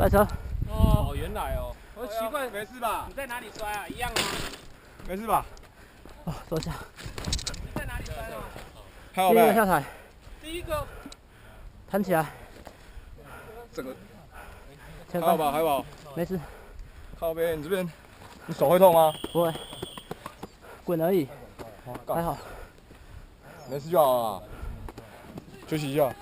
车。哦，原来哦，我奇怪，没事吧？你在哪里摔啊？一样吗？没事吧？哦，坐下。你在哪里摔啊？还有没？第一个下台，第一个弹起来，这个前翻，还好吧？还好。没事，靠边，你这边，你手会痛吗？不会，滚而已，还好。没事就好了，休息一下。